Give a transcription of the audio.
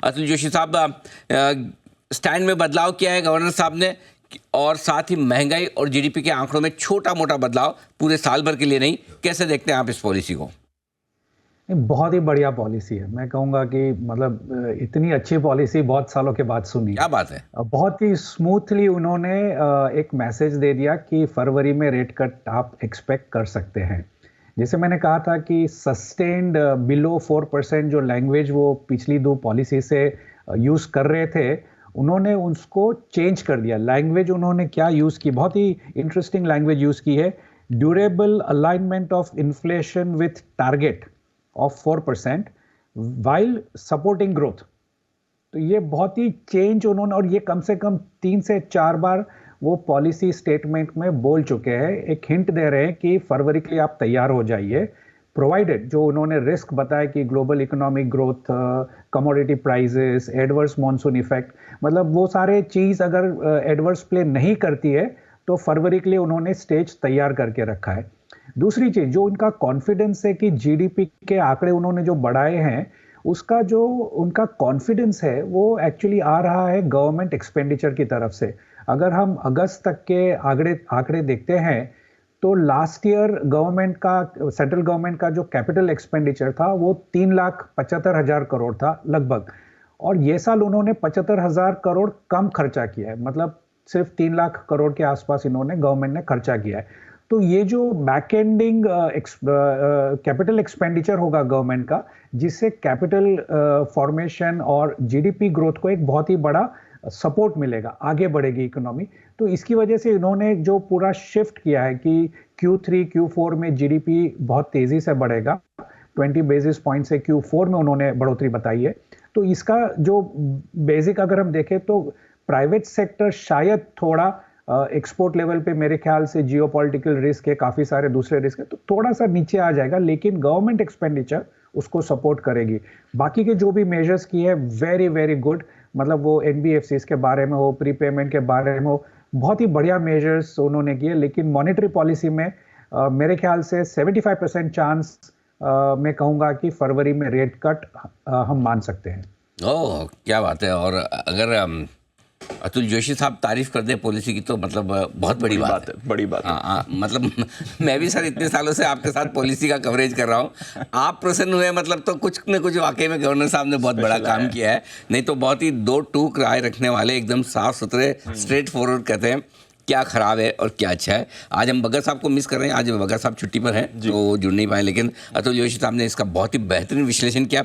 अतुल जोशी साहब, स्टैंड में बदलाव किया है गवर्नर साहब ने, और साथ ही महंगाई और जीडीपी के आंकड़ों में छोटा मोटा बदलाव, पूरे साल भर के लिए नहीं। कैसे देखते हैं आप इस पॉलिसी को? बहुत ही बढ़िया पॉलिसी है। मैं कहूँगा कि मतलब इतनी अच्छी पॉलिसी बहुत सालों के बाद सुनी। क्या बात है। बहुत ही स्मूथली उन्होंने एक मैसेज दे दिया कि फरवरी में रेट कट आप एक्सपेक्ट कर सकते हैं। जैसे मैंने कहा था कि सस्टेन्ड बिलो 4% जो लैंग्वेज वो पिछली दो पॉलिसी से यूज़ कर रहे थे, उन्होंने उसको चेंज कर दिया। लैंग्वेज उन्होंने क्या यूज़ की, बहुत ही इंटरेस्टिंग लैंग्वेज यूज़ की है, durable alignment of inflation with target of 4% while supporting growth. तो ये बहुत ही चेंज उन्होंने, और ये कम से कम 3 से 4 बार वो पॉलिसी स्टेटमेंट में बोल चुके हैं। एक हिंट दे रहे हैं कि फरवरी के लिए आप तैयार हो जाइए, प्रोवाइडेड जो उन्होंने रिस्क बताया कि global economic growth, commodity prices, adverse monsoon effect, मतलब वो सारे चीज़ अगर एडवर्स प्ले नहीं करती है तो फरवरी के लिए उन्होंने स्टेज तैयार करके रखा है। दूसरी चीज जो उनका कॉन्फिडेंस है कि जीडीपी के आंकड़े उन्होंने जो बढ़ाए हैं, उसका जो उनका कॉन्फिडेंस है वो एक्चुअली आ रहा है गवर्नमेंट एक्सपेंडिचर की तरफ से। अगर हम अगस्त तक के आंकड़े देखते हैं तो लास्ट ईयर गवर्नमेंट का, सेंट्रल गवर्नमेंट का जो कैपिटल एक्सपेंडिचर था वो 3,75,000 करोड़ था लगभग, और ये साल उन्होंने 75,000 करोड़ कम खर्चा किया है। मतलब सिर्फ 3 लाख करोड़ के आसपास इन्होंने, गवर्नमेंट ने खर्चा किया है। तो ये जो बैक एंडिंग कैपिटल एक्सपेंडिचर होगा गवर्नमेंट का, जिससे कैपिटल फॉर्मेशन और जीडीपी ग्रोथ को एक बहुत ही बड़ा सपोर्ट मिलेगा, आगे बढ़ेगी इकोनॉमी। तो इसकी वजह से इन्होंने जो पूरा शिफ्ट किया है कि Q3 Q4 में जीडीपी बहुत तेजी से बढ़ेगा, 20 बेसिस पॉइंट से Q4 में उन्होंने बढ़ोतरी बताई है। तो इसका जो बेसिक अगर हम देखें तो प्राइवेट सेक्टर शायद थोड़ा एक्सपोर्ट लेवल पे, मेरे ख्याल से जियोपॉलिटिकल रिस्क है, काफी सारे दूसरे रिस्क है, तो थोड़ा सा नीचे आ जाएगा, लेकिन गवर्नमेंट एक्सपेंडिचर उसको सपोर्ट करेगी। बाकी के जो भी मेजर्स किए वेरी वेरी गुड, मतलब वो एनबीएफसीज के बारे में हो, प्रीपेमेंट के बारे में हो, बहुत ही बढ़िया मेजर्स उन्होंने किए। लेकिन मॉनेटरी पॉलिसी में मेरे ख्याल से 75% चांस मैं कहूँगा कि फरवरी में रेट कट हम मान सकते हैं। ओह, क्या बात है। और अगर अतुल जोशी साहब तारीफ कर दे पॉलिसी की तो मतलब बहुत बड़ी बात है। बड़ी बात है। हाँ, मतलब मैं भी सर इतने सालों से आपके साथ पॉलिसी का कवरेज कर रहा हूँ। आप प्रसन्न हुए मतलब तो कुछ न कुछ वाकई में गवर्नर साहब ने बहुत बड़ा काम किया है। नहीं तो बहुत ही दो टूक राय रखने वाले, एकदम साफ सुथरे, स्ट्रेट फॉरवर्ड कहते हैं क्या खराब है और क्या अच्छा है। आज हम भगत साहब को मिस कर रहे हैं, आज भगत साहब छुट्टी पर हैं तो जुड़ नहीं पाए, लेकिन अतुल जोशी साहब ने इसका बहुत ही बेहतरीन विश्लेषण किया।